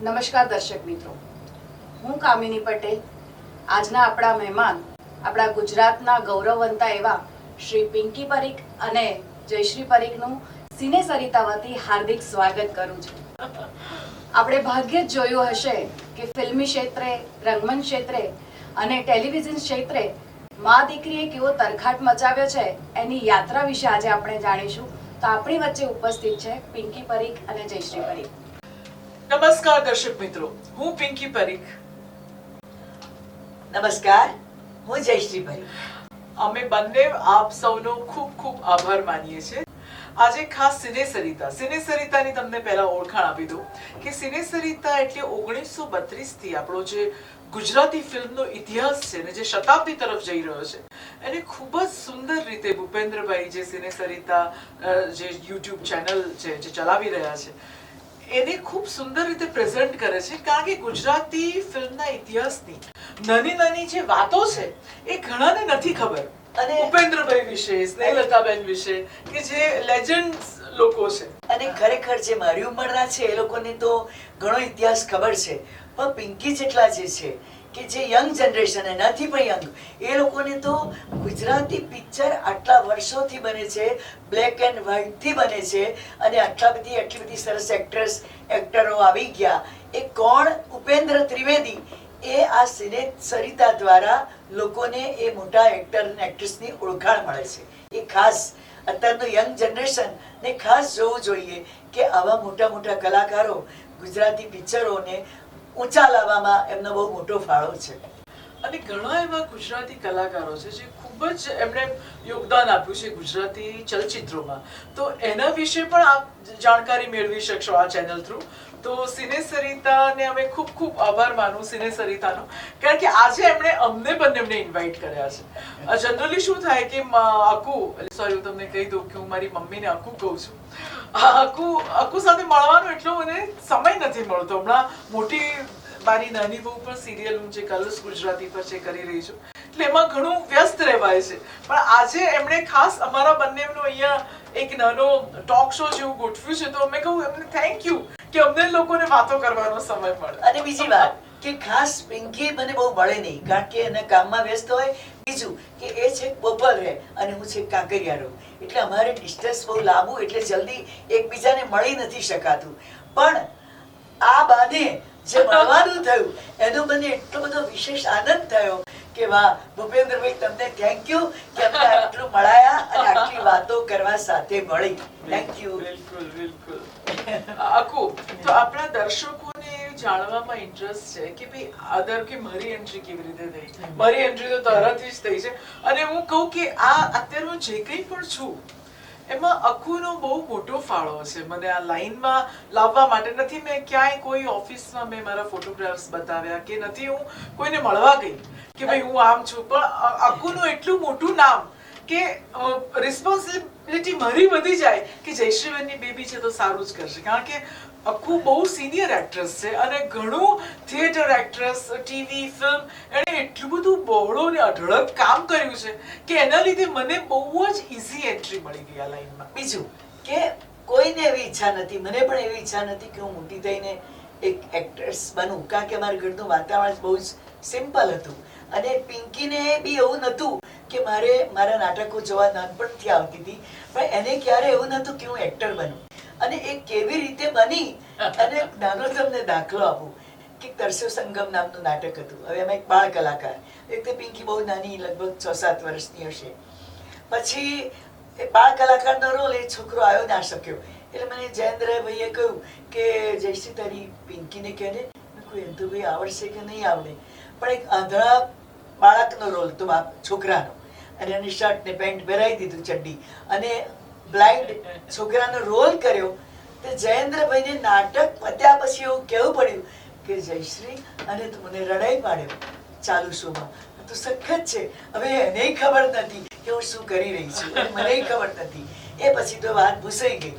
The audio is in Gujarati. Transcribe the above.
નમસ્કાર દર્શક મિત્રો, હું કામિની પટેલ. આજના આપણા મહેમાન આપણા ગુજરાતના ગૌરવવંતા એવા શ્રી પિંકી પરીખ અને જયશ્રી પરીખનું સિને સરિતા વતી હાર્દિક સ્વાગત કરું છું. આપણે ભાગ્યે જ જોયું હશે કે ફિલ્મી ક્ષેત્રે, રંગમંચ ક્ષેત્રે અને ટેલિવિઝન ક્ષેત્રે મા દીકરીએ કેવો તરખાટ મચાવ્યો છે એની યાત્રા વિશે આજે આપણે જાણીશું. તો આપણી વચ્ચે ઉપસ્થિત છે પિંકી પરીખ અને જયશ્રી પરીખ. નમસ્કાર દર્શક મિત્રો, હું પિંકી પરીખ. નમસ્કાર, હું જયશ્રી પરીખ. અમે બંને આપ સૌનો ખૂબ ખૂબ આભાર માનીએ છીએ. આજે ખાસ સિને સરિતાની તમને પહેલા ઓળખાણ આપી દઉં કે સિને સરિતા એટલે 1932 થી આપણો જે ગુજરાતી ફિલ્મનો ઇતિહાસ છે ને જે શતાબ્દી તરફ જઈ રહ્યો છે એને ખૂબ જ સુંદર રીતે ભૂપેન્દ્રભાઈ જે સિને સરિતા જે યુટ્યુબ ચેનલ છે જે ચલાવી રહ્યા છે એને ખૂબ સુંદર રીતે પ્રેઝન્ટ કરે છે. કારણ કે ગુજરાતી ફિલ્મના ઇતિહાસની નાની નાની જે વાતો છે એ ઘણાને નથી ખબર. અને ભૂપેન્દ્રભાઈ વિશે, સ્નેહલતાબેન વિશે કે જે લેજન્ડ્સ લોકો છે અને ખરેખર જે મારી ઉંમરના છે એ લોકોને તો ઘણો ઇતિહાસ ખબર છે, પણ પિંકી જેટલા જે છે કે જે યંગ જનરેશન એનાથી પણ યંગ, એ લોકોને તો ગુજરાતી પિક્ચર આટલા વર્ષોથી બને છે, બ્લેક એન્ડ વ્હાઇટ થી બને છે અને આટલી બધી સરસ એક્ટરો આવી ગયા. એ કોણ? ઉપેન્દ્ર ત્રિવેદી. એ આ સિને સરિતા દ્વારા લોકોને એ મોટા એક્ટર અને એક્ટ્રેસની ઓળખાણ મળે છે. એ ખાસ અત્યારનું યંગ જનરેશન ને ખાસ જોવું જોઈએ કે આવા મોટા મોટા કલાકારો ગુજરાતી પિક્ચરોને ઊંચા લાવવામાં એમનો બહુ મોટો ફાળો છે. અને ઘણા એવા ગુજરાતી કલાકારો છે જે ખૂબ જ એમણે યોગદાન આપ્યું છે ગુજરાતી ચલચિત્રોમાં. તો એના વિશે પણ આપ જાણકારી મેળવી શકશો આ ચેનલ થ્રુ. તો સિને સરિતાને અમે ખૂબ ખૂબ આભાર માનું સિને સરિતાનો, કારણ કે આજે એમણે અમને બંનેને ઇન્વાઇટ કર્યા છે. જનરલી શું થાય કે સોરી હું તમને કહી દઉં કે હું મારી મમ્મીને અકુ કહું છું. અકુ સાથે મળવાનો એટલો મને સમય નથી મળતો. હમણાં મોટી મારી નાની બહુ પણ સિરિયલ હું જે કલર્સ ગુજરાતી પર છે કરી રહી છું, એટલે એમાં ઘણું વ્યસ્ત રહેવાય છે. પણ આજે એમણે ખાસ અમારા બંનેનો અહીંયા એક નાનો ટોક શો જેવું ગોઠવ્યું છે. તો અમે કહું એમને થેન્ક યુ કે અમને લોકોને વાતો કરવાનો સમય મળે. અને બીજી વાત કે ખાસ પિંકી મને બહુ મળે નહીં, કારણ કે એના કામમાં વ્યસ્ત હોય. બીજું કે એ છે બોપલ રહે અને હું છે કાંકરિયા રહું, એટલે અમારે ડિસ્ટન્સ બહુ લાંબુ, એટલે જલ્દી એકબીજાને મળી નથી શકાતું. પણ આ બાને જે મળવાનું થયું એનો મને એટલો બધો વિશેષ આનંદ થયો કે વાહ ભૂપેન્દ્રભાઈ, તમને થેન્ક યુ કે અમને આટલું મળાયા અને આટલી વાતો કરવા સાથે મળી. Thank you. બિલકુલ. અકુ, તો આપણા દર્શકોને જાણવામાં ઇન્ટરેસ્ટ છે કે ભાઈ અદર કે મારી એન્ટ્રી કેવી રીતે થઈ. મારી એન્ટ્રી તો તરતથી જ થઈ છે. અને હું કહું કે આ અત્યારે હું જે કંઈ પણ છું એમાં અકુનો બહુ મોટો ફાળો છે મને આ લાઈનમાં લાવવા માટે. નથી મેં ક્યાંય કોઈ ઓફિસમાં મેં મારા ફોટોગ્રાફ્સ બતાવ્યા કે નથી હું કોઈને મળવા ગઈ કે ભાઈ હું આમ છું, પણ અકુનું એટલું મોટું નામ કે રિસ્પોન્સિબિલિટી મારી વધી જાય કે જયશ્રીબેનની બેબી છે તો સારું જ કરશે. કારણ કે અકુ બહુ સિનિયર એક્ટ્રેસ છે અને ઘણું થિયેટર એક્ટ્રેસ, ટીવી, ફિલ્મ એણે એટલું બધું બહોળું ને અઢળક કામ કર્યું છે કે એના લીધે મને બહુ જ ઇઝી એન્ટ્રી મળી ગઈ આ લાઈનમાં. બીજું કે કોઈને એવી ઈચ્છા નથી, મને પણ એવી ઈચ્છા નથી કે હું મોટી થઈને એક એક્ટ્રેસ બનું, કારણ કે અમારા ઘરનું વાતાવરણ બહુ જ સિમ્પલ હતું. અને પિંકીને બી એવું નહોતું કે મારે મારા નાટકો જોવા નાનપણથી આવતી હતી, પણ એને ક્યારે એવું નહોતું કે હું એક્ટર બનું. અને એ કેવી રીતે બની, અને નાનો તમને દાખલો આપું કે તરસ્યો સંગમ નામનું નાટક હતું. હવે એમાં એક બાળ કલાકાર, એક તો પિંકી બહુ નાની, લગભગ 6-7 વર્ષની હશે. પછી એ બાળ કલાકારનો રોલ એ છોકરો આવ્યો ના શક્યો, એટલે મને જયેન્દ્રભાઈએ કહ્યું કે જયશ્રી તારી પિંકીને કહે ને. કોઈ એમ તો ભાઈ આવડશે કે નહીં આવડે, પણ એક આંધળા બાળકનો રોલ તો છોકરાનો, અને એને શર્ટ ને પેન્ટ પહેરાવી દીધું, ચડ્ડી, અને બ્લાઇન્ડ છોકરાનો રોલ કર્યો. તો જયેન્દ્રભાઈને નાટક પત્યા પછી એવું કહેવું પડ્યું કે જયશ્રી, અને તું મને રડાઈ પાડ્યો ચાલુ શોમાં. તો સખત છે. હવે એને ખબર નથી કે હું શું કરી રહી છું, મને ખબર નથી. એ પછી તો વાત ભૂસાઈ ગઈ.